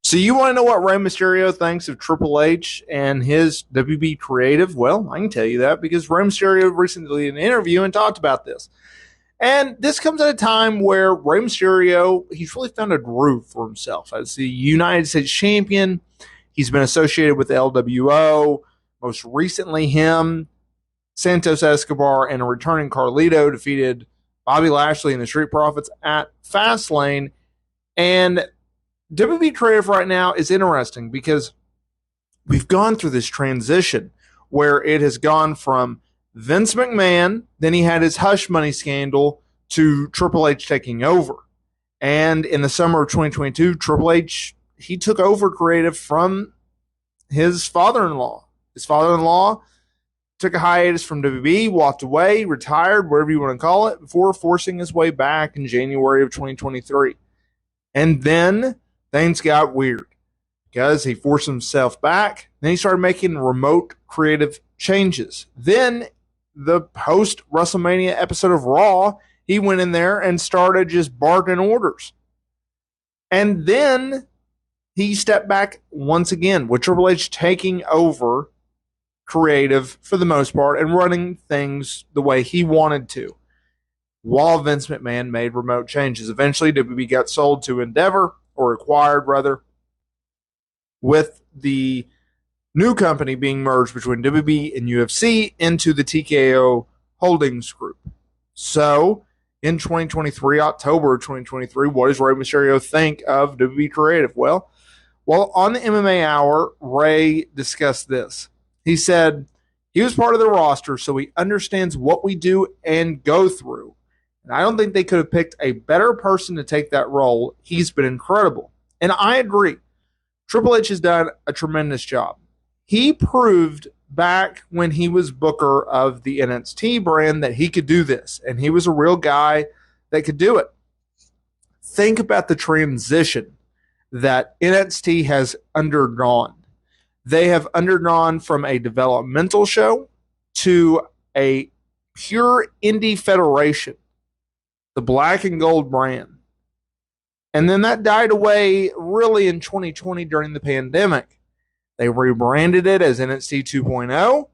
So you want to know what Rey Mysterio thinks of Triple H and his WB creative? Well, I can tell you that because Rey Mysterio recently did an interview and talked about this. And this comes at a time where Rey Mysterio, he's really found a groove for himself. As the United States champion, he's been associated with the LWO. Most recently, him, Santos Escobar, and a returning Carlito defeated Bobby Lashley and the Street Profits at Fastlane. And WB Creative right now is interesting because we've gone through this transition where it has gone from Vince McMahon, then he had his hush money scandal, to Triple H taking over. And in the summer of 2022, Triple H, he took over creative from his father-in-law. His father-in-law took a hiatus from WB, walked away, retired, whatever you want to call it, before forcing his way back in January of 2023. And then things got weird because he forced himself back. Then he started making remote creative changes. Then the post WrestleMania episode of Raw, he went in there and started just barking orders. And then he stepped back once again with Triple H taking over creative for the most part and running things the way he wanted to, while Vince McMahon made remote changes. Eventually, WB got sold to Endeavor, or acquired rather, with the new company being merged between WB and UFC into the TKO Holdings Group. So, in 2023, October 2023, what does Rey Mysterio think of WB Creative? Well, on the MMA Hour, Rey discussed this. He said he was part of the roster, so he understands what we do and go through. And I don't think they could have picked a better person to take that role. He's been incredible. And I agree. Triple H has done a tremendous job. He proved back when he was booker of the NXT brand that he could do this. And he was a real guy that could do it. Think about the transition that NXT has undergone. They have undergone from a developmental show to a pure indie federation, the black and gold brand. And then that died away really in 2020 during the pandemic. They rebranded it as NXT 2.0.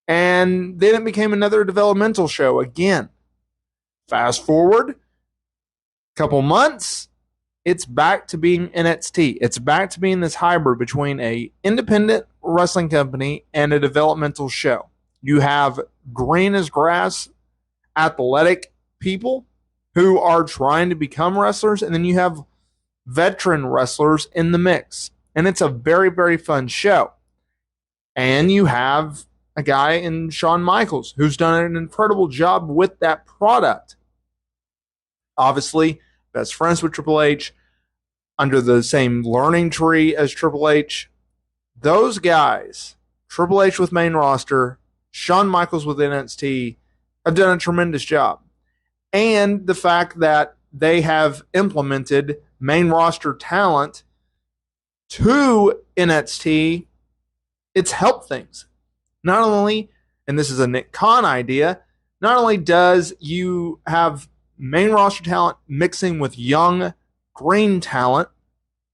And then it became another developmental show again. Fast forward a couple months, it's back to being NXT. It's back to being this hybrid between a independent wrestling company and a developmental show. You have green as grass, athletic people who are trying to become wrestlers, and then you have veteran wrestlers in the mix. And it's a very, very fun show. And you have a guy in Shawn Michaels who's done an incredible job with that product. Obviously, best friends with Triple H, under the same learning tree as Triple H. Those guys, Triple H with main roster, Shawn Michaels with NXT, have done a tremendous job. And the fact that they have implemented main roster talent to NXT, it's helped things. Not only, and this is a Nick Khan idea, not only does you have main roster talent mixing with young green talent,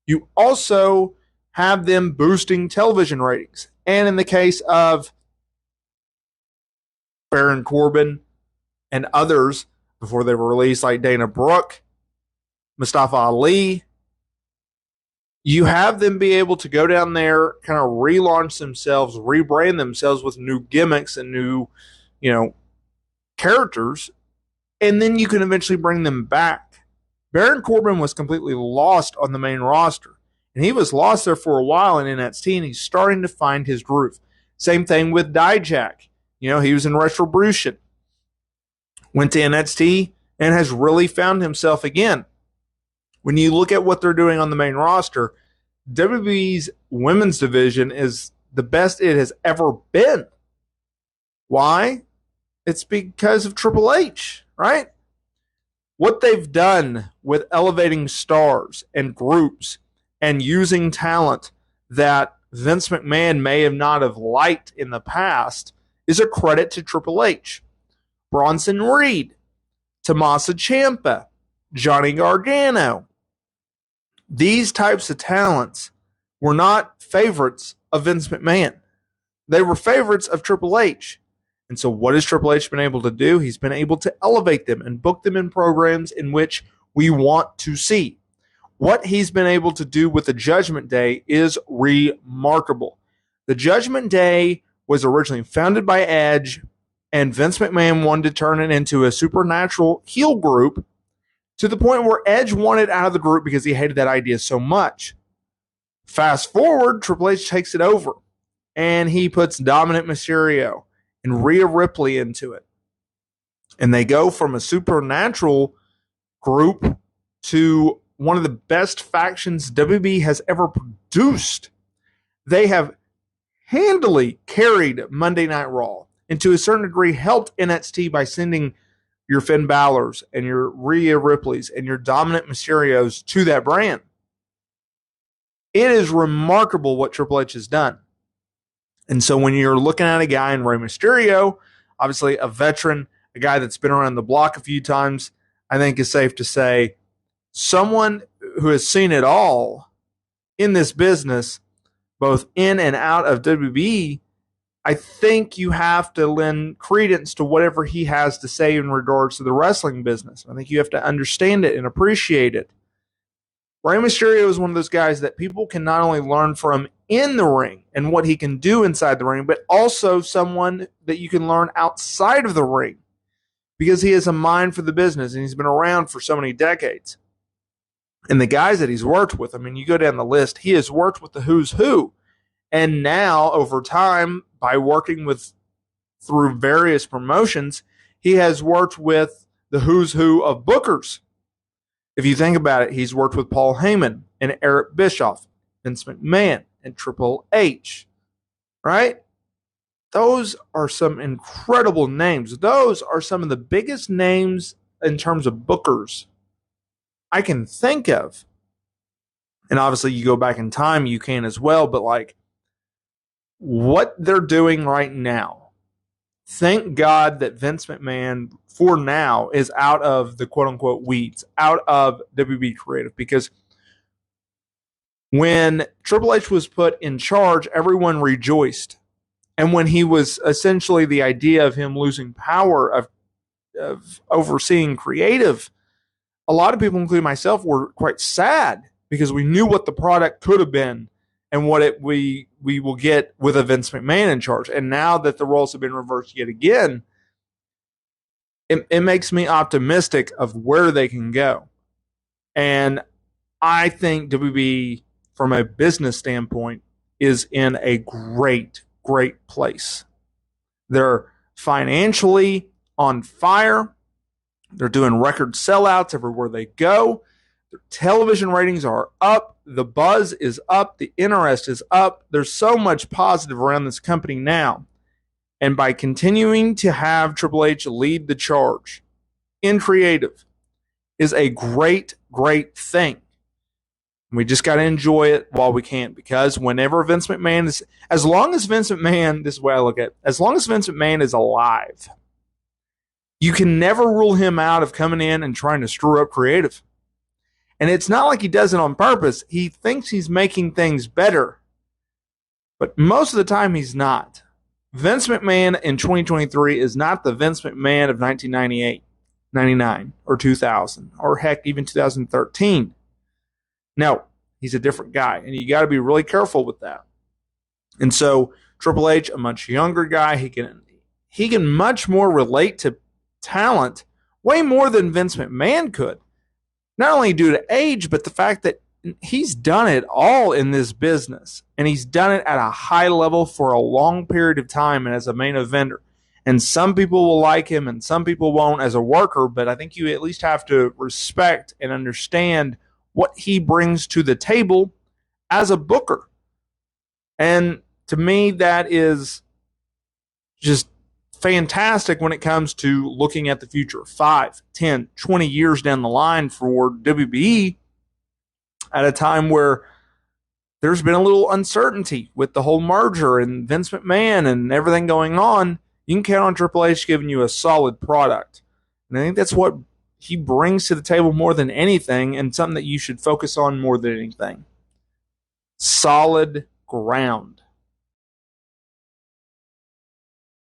you also have them boosting television ratings. And in the case of Baron Corbin and others, before they were released, like Dana Brooke, Mustafa Ali, you have them be able to go down there, kind of relaunch themselves, rebrand themselves with new gimmicks and new, characters, and then you can eventually bring them back. Baron Corbin was completely lost on the main roster, and he was lost there for a while in NXT, and he's starting to find his groove. Same thing with Dijak. He was in Retribution, went to NXT, and has really found himself again. When you look at what they're doing on the main roster, WWE's women's division is the best it has ever been. Why? It's because of Triple H, right? What they've done with elevating stars and groups and using talent that Vince McMahon may have not have liked in the past is a credit to Triple H. Bronson Reed, Tommaso Ciampa, Johnny Gargano. these types of talents were not favorites of Vince McMahon. They were favorites of Triple H. And so what has Triple H been able to do? He's been able to elevate them and book them in programs in which we want to see. What he's been able to do with the Judgment Day is remarkable. The Judgment Day was originally founded by Edge, and Vince McMahon wanted to turn it into a supernatural heel group to the point where Edge wanted out of the group because he hated that idea so much. Fast forward, Triple H takes it over, and he puts Dominant Mysterio and Rhea Ripley into it. And they go from a supernatural group to one of the best factions WB has ever produced. They have handily carried Monday Night Raw and to a certain degree helped NXT by sending your Finn Balor's and your Rhea Ripley's and your Dominant Mysterios to that brand. It is remarkable what Triple H has done. And so when you're looking at a guy in Rey Mysterio, obviously a veteran, a guy that's been around the block a few times, I think it's safe to say someone who has seen it all in this business, both in and out of WB, I think you have to lend credence to whatever he has to say in regards to the wrestling business. I think you have to understand it and appreciate it. Rey Mysterio is one of those guys that people can not only learn from in the ring and what he can do inside the ring, but also someone that you can learn outside of the ring because he has a mind for the business and he's been around for so many decades. And the guys that he's worked with, I mean, you go down the list, he has worked with the who's who. And now, over time, by working with through various promotions, he has worked with the who's who of bookers. If you think about it, he's worked with Paul Heyman and Eric Bischoff, Vince McMahon, and Triple H, right? Those are some incredible names. Those are some of the biggest names in terms of bookers I can think of. And obviously, you go back in time, you can as well, but like, what they're doing right now, thank God that Vince McMahon, for now, is out of the quote-unquote weeds, out of WB Creative, because when Triple H was put in charge, everyone rejoiced. And when he was essentially the idea of him losing power of overseeing creative, a lot of people, including myself, were quite sad because we knew what the product could have been and what we will get with a Vince McMahon in charge. And now that the roles have been reversed yet again, it makes me optimistic of where they can go. And I think WB, from a business standpoint, is in a great, great place. They're financially on fire. They're doing record sellouts everywhere they go. Their television ratings are up. The buzz is up. The interest is up. There's so much positive around this company now. And by continuing to have Triple H lead the charge in creative is a great, great thing. We just got to enjoy it while we can, because whenever Vince McMahon is, as long as Vince McMahon, this is the way I look at it, as long as Vince McMahon is alive, you can never rule him out of coming in and trying to screw up creative. And it's not like he does it on purpose. He thinks he's making things better, but most of the time he's not. Vince McMahon in 2023 is not the Vince McMahon of 1998, 99, or 2000, or heck, even 2013. No, he's a different guy, and you got to be really careful with that. And so Triple H, a much younger guy, he can much more relate to talent, way more than Vince McMahon could. Not only due to age, but the fact that he's done it all in this business, and he's done it at a high level for a long period of time and as a main eventer. And some people will like him and some people won't as a worker, but I think you at least have to respect and understand what he brings to the table as a booker. And to me, that is just fantastic when it comes to looking at the future 5, 10, 20 years down the line for WBE at a time where there's been a little uncertainty with the whole merger and Vince McMahon and everything going on. You can count on Triple H giving you a solid product. And I think that's what he brings to the table more than anything, and something that you should focus on more than anything: solid ground.